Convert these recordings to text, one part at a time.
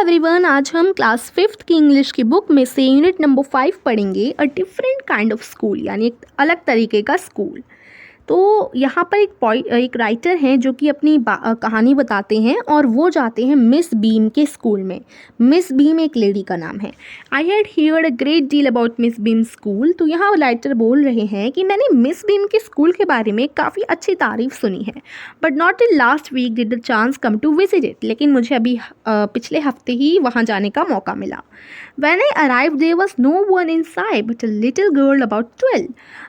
Everyone, आज हम class 5th की इंग्लिश की बुक में से यूनिट नंबर 5 पढ़ेंगे a different kind of school, यानी एक अलग तरीके का स्कूल। तो यहाँ पर एक राइटर हैं जो कि अपनी कहानी बताते हैं और वो जाते हैं मिस बीम के स्कूल में। मिस बीम एक लेडी का नाम है। I had heard a great deal about miss beam school. तो यहाँ राइटर बोल रहे हैं कि मैंने मिस बीम के स्कूल के बारे में काफ़ी अच्छी तारीफ सुनी है, but not till last week did the chance come to visit it. लेकिन मुझे अभी पिछले हफ्ते ही वहाँ जाने का मौका मिला। When I arrived there was no one inside but a little girl about 12।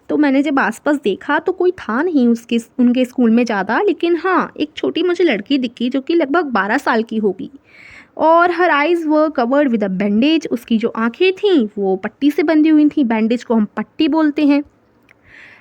तो मैंने जब आसपास देखा तो कोई था नहीं उनके स्कूल में ज़्यादा, लेकिन हाँ, एक छोटी मुझे लड़की दिखी जो कि लगभग 12 साल की होगी। और हर eyes were covered with a bandage. उसकी जो आंखें थीं वो पट्टी से बंधी हुई थीं। बैंडेज को हम पट्टी बोलते हैं।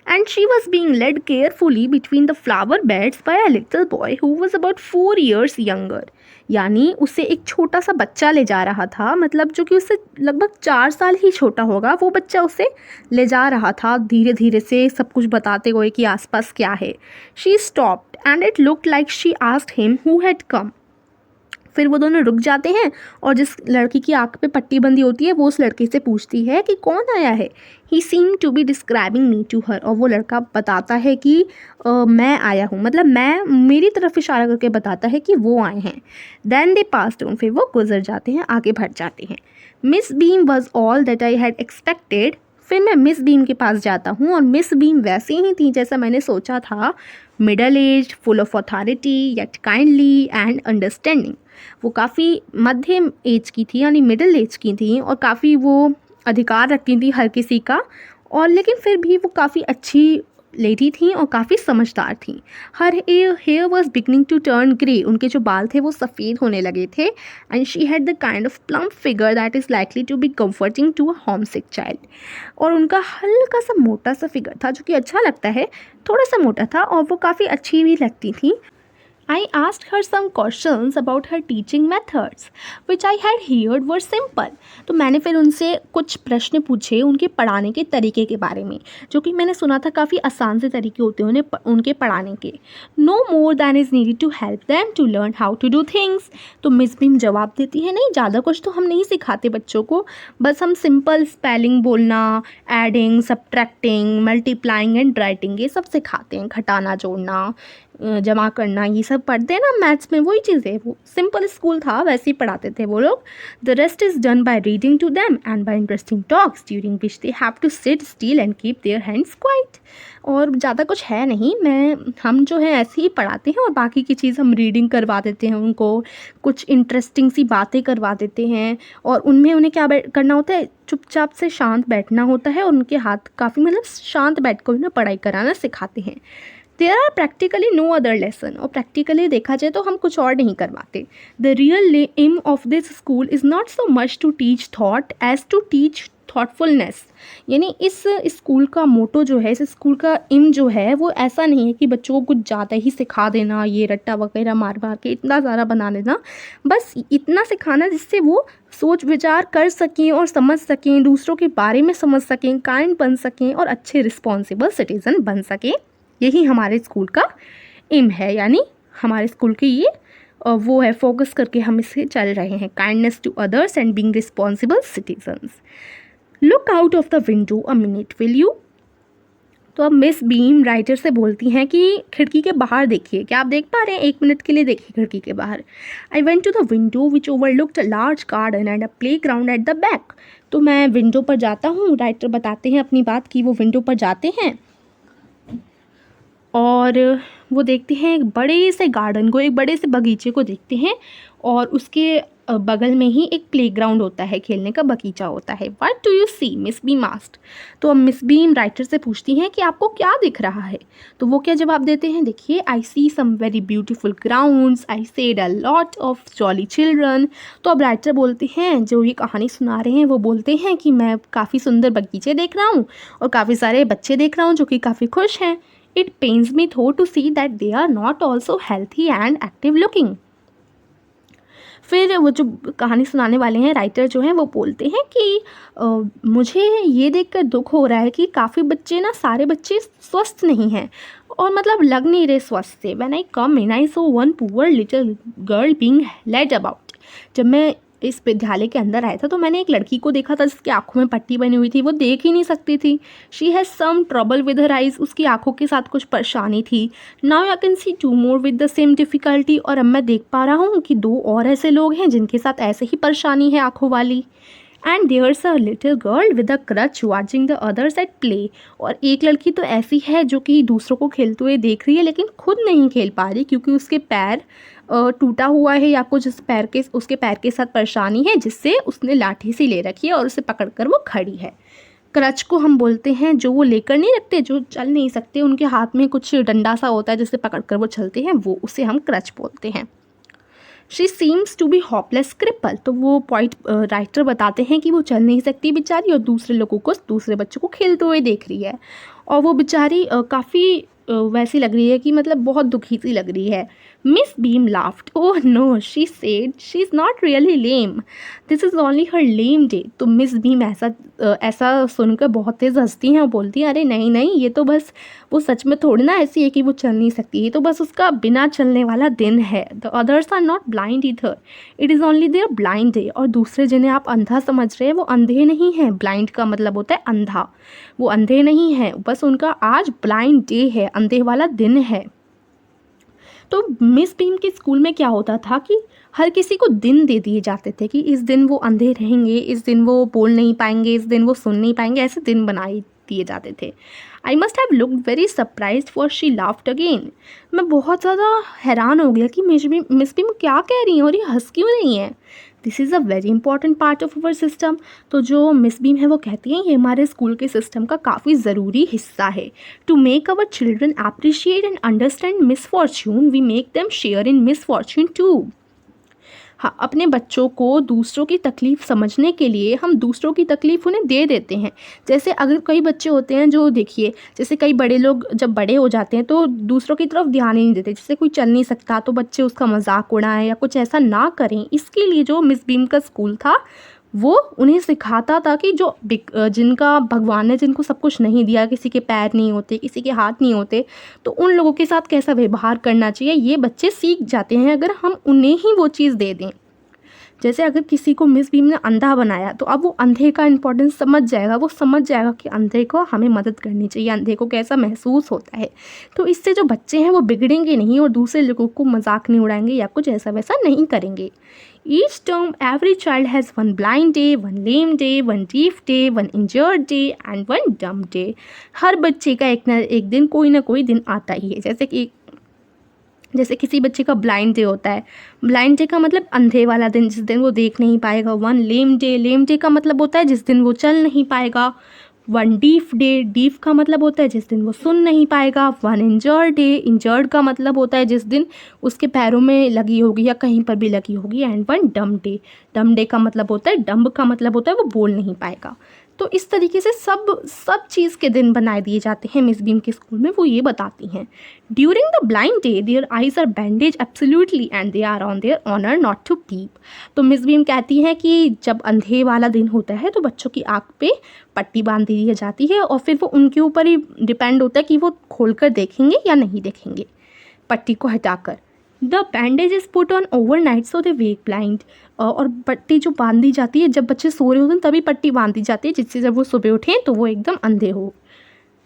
And she was being led carefully between the flower beds by a little boy who was about 4 years younger। यानी उससे एक छोटा सा बच्चा ले जा रहा था, मतलब जो कि उससे लगभग 4 साल ही छोटा होगा, वो बच्चा उसे ले जा रहा था धीरे धीरे से, सब कुछ बताते हुए कि आसपास क्या है। She stopped and it looked like she asked him who had come। फिर वो दोनों रुक जाते हैं और जिस लड़की की आँख पे पट्टी बंधी होती है वो उस लड़के से पूछती है कि कौन आया है। He seem to be describing me to her. और वो लड़का बताता है कि मैं आया हूँ, मतलब मैं मेरी तरफ इशारा करके बताता है कि वो आए हैं। Then they passed on. फिर वो गुजर जाते हैं, आगे बढ़ जाते हैं। Miss Beam was all that I had expected. फिर मैं मिस बीम के पास जाता हूँ और मिस बीम वैसी ही थी जैसा मैंने सोचा था। Middle age, full of authority yet kindly and understanding. वो काफ़ी मध्यम एज की थी, यानी मिडिल एज की थी, और काफ़ी वो अधिकार रखती थी हर किसी का। और लेकिन फिर भी वो काफ़ी अच्छी लेडी थी और काफ़ी समझदार थी। Her hair was beginning to turn grey. उनके जो बाल थे वो सफ़ेद होने लगे थे। And she had the kind of plump figure that is likely to be comforting to a homesick child. और उनका हल्का सा मोटा सा फिगर था जो कि अच्छा लगता है, थोड़ा सा मोटा था, और वो काफ़ी अच्छी भी लगती थी। I asked her some questions about her teaching methods, which I had heard were simple। तो मैंने फिर उनसे कुछ प्रश्न पूछे उनके पढ़ाने के तरीके के बारे में, जो कि मैंने सुना था काफ़ी आसान से तरीके होते हैं उनके पढ़ाने के। No more than is needed to help them to learn how to do things। तो मिस बीम जवाब देती है, नहीं ज़्यादा कुछ तो हम नहीं सिखाते बच्चों को, बस हम सिंपल स्पेलिंग बोलना, adding, subtracting, multiplying and writing, ये सब सिखाते हैं। घटाना, जोड़ना, जमा करना, ये सब पढ़ते हैं ना मैथ्स में, वही चीज़ है। वो सिंपल स्कूल था, वैसे ही पढ़ाते थे वो लोग। The rest is done by reading to them and by interesting talks during which they have to sit still and keep their hands quiet. और ज़्यादा कुछ है नहीं, हम जो है ऐसे ही पढ़ाते हैं और बाकी की चीज़ हम रीडिंग करवा देते हैं उनको, कुछ इंटरेस्टिंग सी बातें करवा देते हैं। और उनमें उन्हें क्या करना होता है, चुपचाप से शांत बैठना होता है और उनके हाथ काफ़ी, मतलब शांत बैठ कर उन्हें पढ़ाई कराना सिखाते हैं। There are practically no other lesson. और प्रैक्टिकली देखा जाए तो हम कुछ और नहीं करवाते। The real aim of this school is not so much to teach thought as to teach thoughtfulness. यानी इस स्कूल का मोटो जो है, इस स्कूल का एम जो है, वो ऐसा नहीं है कि बच्चों को कुछ ज़्यादा ही सिखा देना, ये रट्टा वगैरह मार मार के इतना ज़्यादा बना देना। बस इतना सिखाना जिससे वो सोच विचार कर सकें और समझ सकें, दूसरों के बारे में समझ सकें, काइंड बन सकें और अच्छे रिस्पॉन्सिबल सिटीज़न बन सकें। यही हमारे स्कूल का एम है, यानी हमारे स्कूल की ये वो है, फोकस करके हम इसे चल रहे हैं। Kindness to others and being responsible citizens. Look out of the window a minute will you. तो अब मिस बीम राइटर से बोलती हैं कि खिड़की के बाहर देखिए, क्या आप देख पा रहे हैं? 1 मिनट के लिए देखिए खिड़की के बाहर। I went to the window which overlooked a large garden and a playground at the back. तो मैं विंडो पर जाता हूँ, राइटर बताते हैं अपनी बात की, वो विंडो पर जाते हैं और वो देखते हैं एक बड़े से गार्डन को, एक बड़े से बगीचे को देखते हैं, और उसके बगल में ही एक प्लेग्राउंड होता है, खेलने का बगीचा होता है। What do you see? Miss Beam asked. तो अब मिस बीम राइटर से पूछती हैं कि आपको क्या दिख रहा है? तो वो क्या जवाब देते हैं, देखिए, I see some very beautiful grounds, I said a lot of jolly children. तो अब राइटर बोलते हैं, जो ये कहानी सुना रहे हैं वो बोलते हैं कि मैं काफ़ी सुंदर बगीचे देख रहा हूँ और काफ़ी सारे बच्चे देख रहा हूँ जो कि काफ़ी खुश हैं। It pains me though to see that they are not also healthy and active looking। फिर वो जो कहानी सुनाने वाले हैं, राइटर जो हैं, वो बोलते हैं कि मुझे ये देखकर दुख हो रहा है कि काफ़ी बच्चे ना, सारे बच्चे स्वस्थ नहीं हैं और मतलब लग नहीं रहे स्वस्थ से। When I come in I saw one poor little girl being led about। जब मैं इस विद्यालय के अंदर आया था तो मैंने एक लड़की को देखा था जिसकी आंखों में पट्टी बनी हुई थी, वो देख ही नहीं सकती थी। She has some trouble with her eyes, उसकी आंखों के साथ कुछ परेशानी थी। Now I can see two more with the same difficulty, और अब मैं देख पा रहा हूँ कि 2 और ऐसे लोग हैं जिनके साथ ऐसे ही परेशानी है आंखों वाली। And there's a little girl with a crutch watching the others at play, और एक लड़की तो ऐसी है जो कि दूसरों को खेलते हुए देख रही है लेकिन खुद नहीं खेल पा रही क्योंकि उसके पैर टूटा हुआ है या कुछ उसके पैर के साथ परेशानी है जिससे उसने लाठी सी ले रखी है और उसे पकड़कर वो खड़ी है। क्रच को हम बोलते हैं जो वो लेकर नहीं रखते, जो चल नहीं सकते, उनके हाथ में कुछ डंडा सा होता है जिससे पकड़कर वो चलते हैं, वो उसे हम क्रच बोलते हैं। She seems to be hopeless cripple, तो वो पॉइंट राइटर बताते हैं कि वो चल नहीं सकती बेचारी और दूसरे लोगों को, दूसरे बच्चों को खेलते हुए देख रही है और वो बेचारी काफ़ी वैसी लग रही है कि मतलब बहुत दुखी सी लग रही है। Miss Beam laughed, oh no, she said she is not really lame, this is only her lame day. तो मिस बीम ऐसा सुनकर बहुत तेज़ हंसती हैं और बोलती हैं, अरे नहीं नहीं, ये तो बस वो सच में थोड़ी ना ऐसी है कि वो चल नहीं सकती, ये तो बस उसका बिना चलने वाला दिन है। The others are not blind either, it is only their blind day. और दूसरे जिन्हें आप अंधा समझ रहे हैं वो अंधे नहीं हैं। ब्लाइंड का मतलब होता है अंधा, वो अंधे नहीं हैं, बस उनका आज ब्लाइंड डे है, अंधे वाला दिन है। तो मिस बीम के स्कूल में क्या होता था कि हर किसी को दिन दे दिए जाते थे कि इस दिन वो अंधे रहेंगे, इस दिन वो बोल नहीं पाएंगे, इस दिन वो सुन नहीं पाएंगे, ऐसे दिन बनाए दिए जाते थे। I must have looked very surprised for she laughed again, मैं बहुत ज़्यादा हैरान हो गया कि मिस बीम क्या कह रही हैं और ये हंस क्यों रही हैं। This is a very important part of our system, तो जो मिस बीम है वो कहती हैं ये हमारे स्कूल के सिस्टम का काफ़ी ज़रूरी हिस्सा है। To make our children appreciate and understand misfortune we make them share in misfortune too. हाँ, अपने बच्चों को दूसरों की तकलीफ़ समझने के लिए हम दूसरों की तकलीफ़ उन्हें दे देते हैं। जैसे अगर कई बच्चे होते हैं जो देखिए, जैसे कई बड़े लोग जब बड़े हो जाते हैं तो दूसरों की तरफ ध्यान ही नहीं देते। जैसे कोई चल नहीं सकता तो बच्चे उसका मज़ाक उड़ाएँ या कुछ ऐसा ना करें। इसके लिए जो मिस बीम का स्कूल था वो उन्हें सिखाता था कि जिनका भगवान ने जिनको सब कुछ नहीं दिया, किसी के पैर नहीं होते, किसी के हाथ नहीं होते, तो उन लोगों के साथ कैसा व्यवहार करना चाहिए ये बच्चे सीख जाते हैं अगर हम उन्हें ही वो चीज़ दे दें। जैसे अगर किसी को मिस बीम ने अंधा बनाया तो अब वो अंधे का इम्पोर्टेंस समझ जाएगा, वो समझ जाएगा कि अंधे को हमें मदद करनी चाहिए, अंधे को कैसा महसूस होता है। तो इससे जो बच्चे हैं वो बिगड़ेंगे नहीं और दूसरे लोगों को मजाक नहीं उड़ाएंगे या कुछ ऐसा वैसा नहीं करेंगे। Each term every child has one blind day, one lame day, one deaf day, one injured day and one डम डे। हर बच्चे का एक न एक दिन कोई ना कोई दिन आता ही है। जैसे किसी बच्चे का ब्लाइंड डे होता है, ब्लाइंड डे का मतलब अंधे वाला दिन, जिस दिन वो देख नहीं पाएगा। वन लेम डे का मतलब होता है जिस दिन वो चल नहीं पाएगा। वन डीफ का मतलब होता है जिस दिन वो सुन नहीं पाएगा। वन इंजर्ड का मतलब होता है जिस दिन उसके पैरों में लगी होगी या कहीं पर भी लगी होगी। एंड वन डम डे का मतलब होता है, डम्ब का मतलब होता है वो बोल नहीं पाएगा। तो इस तरीके से सब चीज़ के दिन बनाए दिए जाते हैं मिस बीम के स्कूल में, वो ये बताती हैं। During the blind day their eyes are bandaged absolutely and they are on their honour not to peep. तो मिस बीम कहती हैं कि जब अंधे वाला दिन होता है तो बच्चों की आँख पे पट्टी बांध दी जाती है और फिर वो उनके ऊपर ही डिपेंड होता है कि वो खोल कर देखेंगे या नहीं देखेंगे पट्टी को हटाकर। The bandage is put on over night so they wake blind. और पट्टी जो बांधी जाती है जब बच्चे सो रहे होते हैं तभी पट्टी बांधी जाती है जिससे जब वो सुबह उठें तो वो एकदम अंधे हो।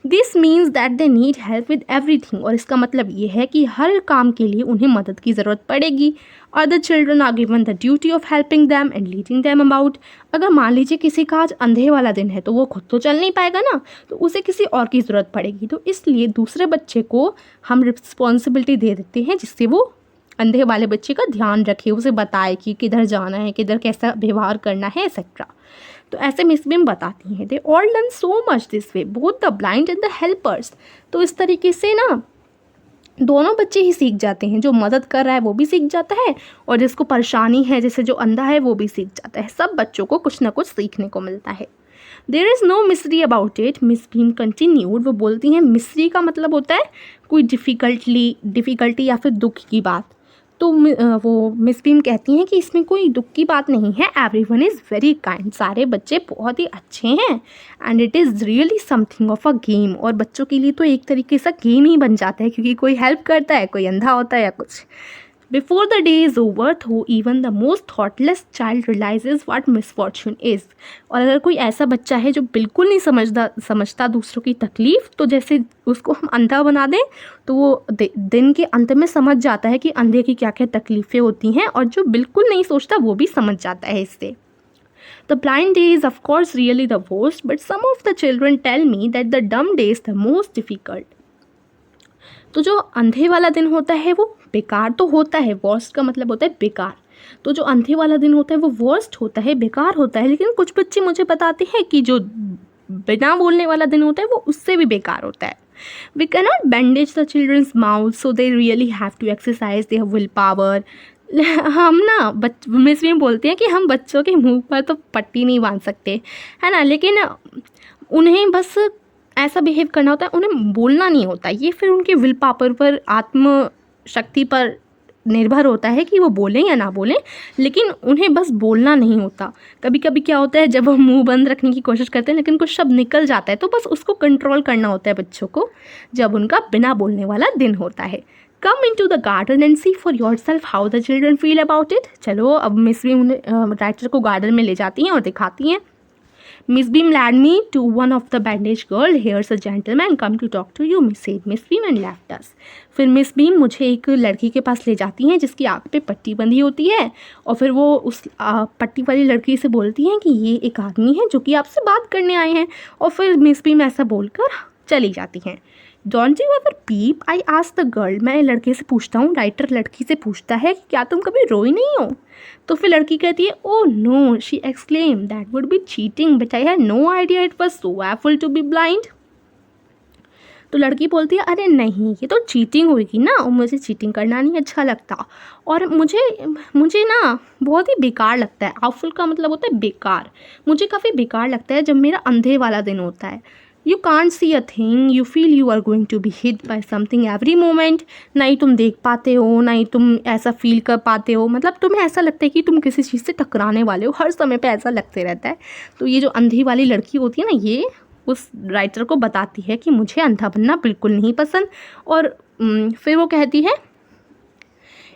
This means that they need help with everything, और इसका मतलब ये है कि हर काम के लिए उन्हें मदद की ज़रूरत पड़ेगी। Other children are given the duty of helping them and leading them about. अगर मान लीजिए किसी का आज अंधे वाला दिन है तो वो खुद तो चल नहीं पाएगा ना, तो उसे किसी और की ज़रूरत पड़ेगी। तो इसलिए दूसरे बच्चे को हम रिस्पॉन्सिबिलिटी दे देते हैं जिससे वो अंधे वाले बच्चे का ध्यान रखे, उसे बताए कि किधर जाना है, किधर कैसा व्यवहार करना है एक्सेट्रा। तो ऐसे मिस बीम बताती हैं। They all learn so much this way, both the blind and the helpers. तो इस तरीके से ना दोनों बच्चे ही सीख जाते हैं, जो मदद कर रहा है वो भी सीख जाता है और जिसको परेशानी है जैसे जो अंधा है वो भी सीख जाता है। सब बच्चों को कुछ ना कुछ सीखने को मिलता है। There is no mystery about it, Miss Beam continued. वो बोलती हैं मिस्ट्री का मतलब होता है कोई डिफ़िकल्टी या फिर दुख की बात। तो वो मिस भीम कहती हैं कि इसमें कोई दुख की बात नहीं है। एवरीवन इज़ वेरी काइंड, सारे बच्चे बहुत ही अच्छे हैं। And it is really something of a game, और बच्चों के लिए तो एक तरीके से गेम ही बन जाता है क्योंकि कोई हेल्प करता है, कोई अंधा होता है या कुछ। Before the day is over though even the most thoughtless child realises what misfortune is. और अगर कोई ऐसा बच्चा है जो बिल्कुल नहीं समझता दूसरों की तकलीफ़, तो जैसे उसको हम अंधा बना दें तो वो दिन के अंत में समझ जाता है कि अंधे की क्या क्या तकलीफ़ें होती हैं, और जो बिल्कुल नहीं सोचता वो भी समझ जाता है इससे। The blind day is of course really the worst, but some of the children tell me that the dumb day is the most difficult. तो जो अंधे वाला दिन होता है वो बेकार तो होता है, वर्स्ट का मतलब होता है बेकार। तो जो अंधे वाला दिन होता है वो वर्स्ट होता है, बेकार होता है, लेकिन कुछ बच्चे मुझे बताते हैं कि जो बिना बोलने वाला दिन होता है वो उससे भी बेकार होता है। We cannot bandage the children's mouths, so they really have to exercise their willpower. हम ना मिस भी बोलते हैं कि हम बच्चों के मुंह पर तो पट्टी नहीं बांध सकते, है ना, लेकिन उन्हें बस ऐसा बिहेव करना होता है, उन्हें बोलना नहीं होता। ये फिर उनके विल पावर पर, आत्मशक्ति पर निर्भर होता है कि वो बोलें या ना बोलें, लेकिन उन्हें बस बोलना नहीं होता। कभी कभी क्या होता है, जब हम मुंह बंद रखने की कोशिश करते हैं लेकिन कुछ शब्द निकल जाता है, तो बस उसको कंट्रोल करना होता है बच्चों को, जब उनका बिना बोलने वाला दिन होता है। Come in to the garden and see for yourself how the children feel about it. चलो अब मिस बीम राइटर को गार्डन में ले जाती हैं और दिखाती हैं। Miss Beam led me to one of the bandaged girl. Here's a gentleman come to talk to you, said Miss Beam and left us. फिर मिस बीम मुझे एक लड़की के पास ले जाती हैं जिसकी आँख पे पट्टी बंधी होती है, और फिर वो उस पट्टी वाली लड़की से बोलती हैं कि ये एक आदमी है जो कि आपसे बात करने आए हैं, और फिर मिस बीम ऐसा बोलकर चली जाती हैं। Don't you ever peep, I asked the girl. मैं लड़के से पूछता हूँ, राइटर लड़की से पूछता है कि क्या तुम कभी रोई नहीं हो? तो फिर लड़की कहती है, oh no, she exclaim, that would be cheating, but I had no idea it was so awful to be blind. तो लड़की बोलती है, अरे नहीं, ये तो चीटिंग होगी ना, और मुझे चीटिंग करना नहीं अच्छा लगता, और मुझे ना बहुत ही बेकार लगता है। आवफुल का मतलब होता है बेकार। मुझे काफ़ी बेकार लगता है जब मेरा अंधे वाला दिन होता है। You can't see a thing, you feel you are going to be hit by something every moment. ना ही तुम देख पाते हो, ना ही तुम ऐसा फील कर पाते हो, मतलब तुम्हें ऐसा लगता है कि तुम किसी चीज़ से टकराने वाले हो, हर समय पे ऐसा लगते रहता है। तो ये जो अंधी वाली लड़की होती है ना, ये उस राइटर को बताती है कि मुझे अंधा बनना बिल्कुल नहीं पसंद, और फिर वो कहती है,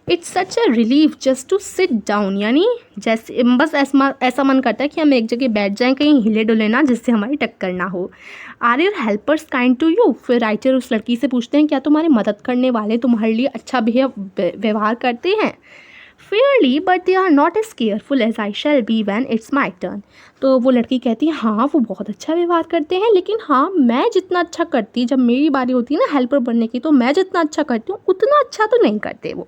it's such a relief just to sit down, यानी जैसे बस ऐसा मन करता है कि हम एक जगह बैठ जाएं, कहीं हिले डुले ना, जिससे हमारी टक्कर ना हो। Are your helpers kind to you? फिर राइटर उस लड़की से पूछते हैं, क्या तुम्हारे मदद करने वाले तुम्हारे लिए अच्छा व्यवहार करते हैं? Fairly, but they are not as careful as I shall be when it's my turn. तो वो लड़की कहती है, हाँ वो बहुत अच्छा व्यवहार करते हैं, लेकिन हाँ मैं जितना अच्छा करती, जब मेरी बारी होती है ना हेल्पर बनने की, तो मैं जितना अच्छा करती हूँ उतना अच्छा तो नहीं करते वो।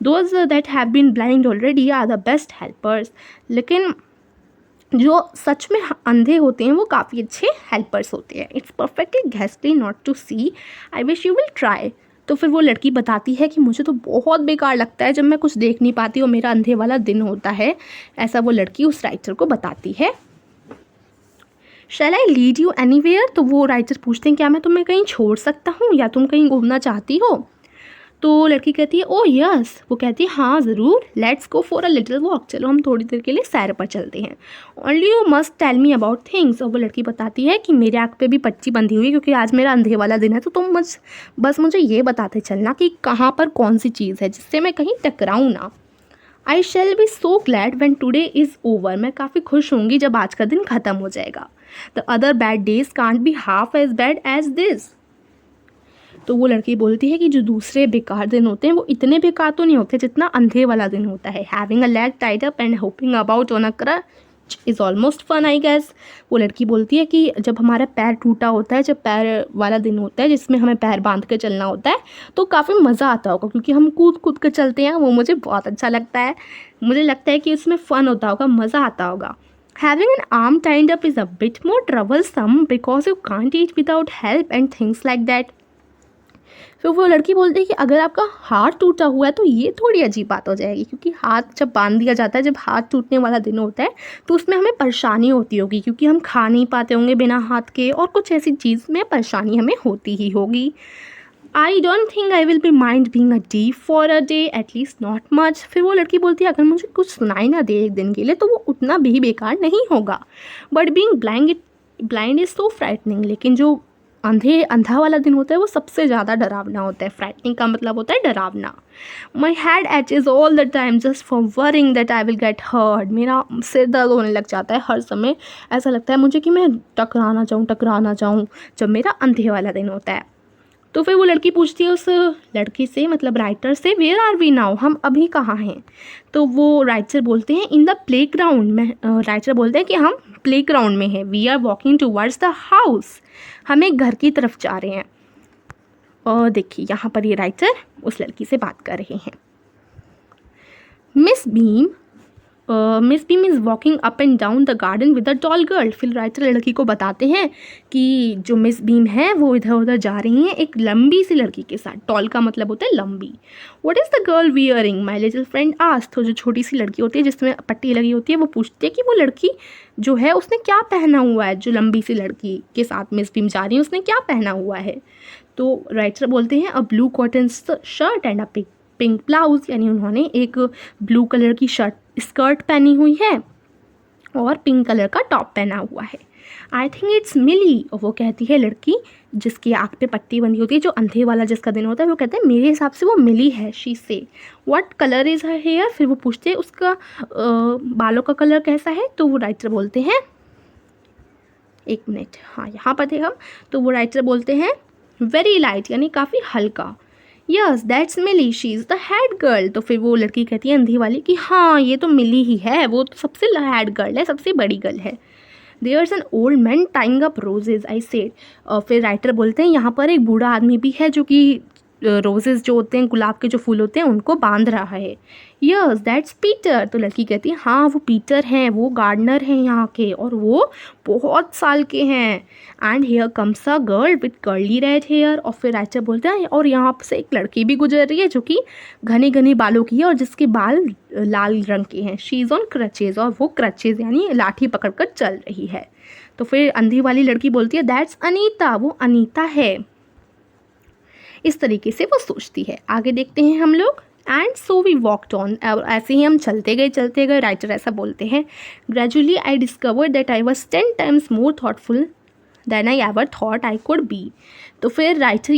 Those that have been blind already are the best helpers. लेकिन जो सच में अंधे होते हैं वो काफ़ी अच्छे हेल्पर्स होते हैं। It's perfectly ghastly not to see, I wish you will try. तो फिर वो लड़की बताती है कि मुझे तो बहुत बेकार लगता है जब मैं कुछ देख नहीं पाती और मेरा अंधे वाला दिन होता है। ऐसा वो लड़की उस राइटर को बताती है। शैल आई लीड यू एनीवेयर? तो वो राइटर पूछते हैं, क्या मैं तुम्हें कहीं छोड़ सकता हूँ या तुम कहीं घूमना चाहती हो? तो लड़की कहती है, ओह यस। वो कहती है, हाँ ज़रूर, let's go for a little walk, चलो हम थोड़ी देर के लिए सैर पर चलते हैं। Only you must tell me about things. और वो लड़की बताती है कि मेरे आँख पे भी पट्टी बंधी हुई है क्योंकि आज मेरा अंधे वाला दिन है, तो तुम बस मुझे ये बताते चलना कि कहाँ पर कौन सी चीज़ है जिससे मैं कहीं टकराऊँ ना। I shall be so glad when today is over. मैं काफ़ी खुश होंगी जब आज का दिन ख़त्म हो जाएगा। The other bad days can't be half as bad as this. तो वो लड़की बोलती है कि जो दूसरे बेकार दिन होते हैं वो इतने बेकार तो नहीं होते जितना अंधे वाला दिन होता है। Having a leg tied up and hopping about on a crutch is almost fun I guess. वो लड़की बोलती है कि जब हमारा पैर टूटा होता है, जब पैर वाला दिन होता है जिसमें हमें पैर बांध के चलना होता है, तो काफ़ी मज़ा आता होगा क्योंकि हम कूद कूद कर चलते हैं। वो मुझे बहुत अच्छा लगता है। मुझे लगता है कि उसमें फ़न होता होगा, मज़ा आता होगा। Having an arm tied up is a bit more troublesome because you can't eat without help and things like that. फिर वो लड़की बोलती है कि अगर आपका हाथ टूटा हुआ है तो ये थोड़ी अजीब बात हो जाएगी, क्योंकि हाथ जब बांध दिया जाता है, जब हाथ टूटने वाला दिन होता है, तो उसमें हमें परेशानी होती होगी क्योंकि हम खा नहीं पाते होंगे बिना हाथ के, और कुछ ऐसी चीज़ में परेशानी हमें होती ही होगी। I don't think I will be mind being a deep for a day, at least not much. फिर वो लड़की बोलती है, अगर मुझे कुछ सुनाई ना दे एक दिन के लिए तो वो उतना भी बेकार नहीं होगा। But being blind is so frightening. लेकिन जो अंधा वाला दिन होता है वो सबसे ज़्यादा डरावना होता है। फ्राइटनिंग का मतलब होता है डरावना। My head aches all the time just for worrying that I will get hurt. मेरा सिर दर्द होने लग जाता है हर समय, ऐसा लगता है मुझे कि मैं टकरा ना जाऊँ जब मेरा अंधे वाला दिन होता है। तो फिर वो लड़की पूछती है उस लड़की से, मतलब राइटर से, वेयर आर वी नाउ, हम अभी कहाँ हैं। तो वो राइटर बोलते हैं इन द प्ले ग्राउंड में। राइटर बोलते हैं कि हम प्ले ग्राउंड में हैं। We are walking towards the house, हम एक घर की तरफ जा रहे हैं। और देखिए यहाँ पर ये राइटर उस लड़की से बात कर रहे हैं। Miss beam is walking up and down the garden with a tall girl. फिर राइटर लड़की को बताते हैं कि जो मिस बीम है वो इधर उधर जा रही हैं एक लंबी सी लड़की के साथ। टॉल का मतलब होता है लंबी। What is the girl wearing my little friend asked. तो जो छोटी सी लड़की होती है जिसमें पट्टी लगी होती है वो पूछती है कि वो लड़की जो है उसने क्या पहना हुआ है। जो लंबी सी लड़की के साथ मिस बीम जा रही है उसने क्या पहना हुआ है। तो राइटर बोलते हैं a blue cotton shirt and a pink blouse, यानी उन्होंने एक ब्लू कलर की स्कर्ट पहनी हुई है और पिंक कलर का टॉप पहना हुआ है। आई थिंक इट्स मिली। और वो कहती है लड़की जिसकी आँख पे पट्टी बंधी होती है, जो अंधे वाला जिसका दिन होता है, वो कहते हैं मेरे हिसाब से वो मिली है। She said what colour is her hair. फिर वो पूछते हैं उसका बालों का कलर कैसा है। तो वो राइटर बोलते हैं, एक मिनट, हाँ यहाँ पर थे हम। तो वो राइटर बोलते हैं वेरी लाइट, यानी काफ़ी हल्का। Yes that's Milly, she is the head girl. तो फिर वो लड़की कहती है अंधी वाली कि हाँ ये तो मिली ही है, वो तो सबसे हेड गर्ल है, सबसे बड़ी गर्ल है। There is an old man tying up roses I said. और फिर राइटर बोलते हैं यहाँ पर एक बूढ़ा आदमी भी है जो कि रोजेज़ जो होते हैं, गुलाब के जो फूल होते हैं, उनको बांध रहा है। Yes that's Peter. तो लड़की कहती है हाँ वो पीटर हैं, वो गार्डनर हैं यहाँ के और वो बहुत साल के हैं। And here comes a girl with curly red hair. और फिर राइटर बोलते हैं और यहाँ से एक लड़की भी गुजर रही है जो कि घने घने बालों की है और जिसके बाल लाल रंग के हैं। शी इज़ ऑन क्रचेज, और वो क्रचेज यानी लाठी पकड़ कर चल रही है। तो फिर अंधी वाली लड़की बोलती है दैट्स अनीता, वो अनीता है। इस तरीके से वो सोचती है। आगे देखते हैं हम लोग। And so we walked on. ऐसे ही हम चलते गए। राइटर ऐसा बोलते हैं gradually I discovered that I was 10 times more thoughtful than I ever thought I could be. तो फिर राइटर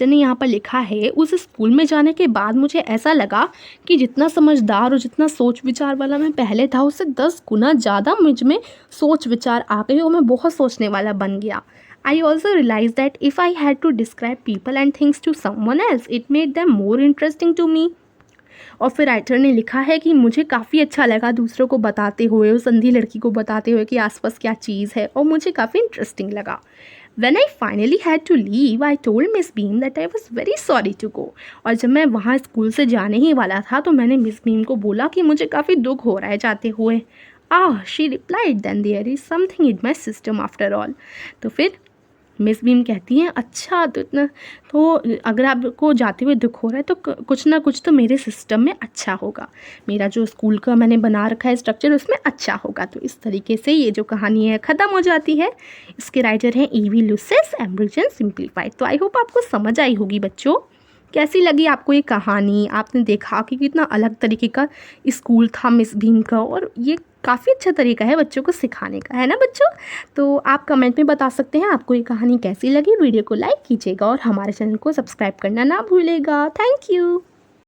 ने यहाँ पर लिखा है उस स्कूल में जाने के बाद मुझे ऐसा लगा कि जितना समझदार और जितना सोच विचार वाला मैं पहले था उससे 10 गुना ज़्यादा मुझ में सोच विचार आ गए और मैं बहुत सोचने वाला बन गया। I also realized that if I had to describe people and things to someone else, it made them more interesting to me. और फिर राइटर ने लिखा है कि मुझे काफ़ी अच्छा लगा दूसरों को बताते हुए, उस अंधी लड़की को बताते हुए कि आसपास क्या चीज़ है, और मुझे काफ़ी इंटरेस्टिंग लगा। When I finally had to leave, I told Miss Beam that I was very sorry to go. और जब मैं वहाँ स्कूल से जाने ही वाला था तो मैंने मिस बीम को बोला कि मुझे काफ़ी दुख हो रहा है जाते हुए। she replied, then there is something in my system after all. तो फिर मिस बीम कहती हैं अच्छा तो अगर आपको जाते हुए दुख हो रहा है तो कुछ ना कुछ तो मेरे सिस्टम में अच्छा होगा, मेरा जो स्कूल का मैंने बना रखा है स्ट्रक्चर उसमें अच्छा होगा। तो इस तरीके से ये जो कहानी है ख़त्म हो जाती है। इसके राइटर हैं ईवी लुसेस, एम्ब्रिजन सिंप्लीफाइड। तो आई होप आपको समझ आई होगी बच्चों। कैसी लगी आपको ये कहानी? आपने देखा कि कितना अलग तरीके का स्कूल था मिस बीम का, और ये काफ़ी अच्छा तरीका है बच्चों को सिखाने का, है ना बच्चों? तो आप कमेंट में बता सकते हैं आपको ये कहानी कैसी लगी। वीडियो को लाइक कीजिएगा और हमारे चैनल को सब्सक्राइब करना ना भूलिएगा। Thank you.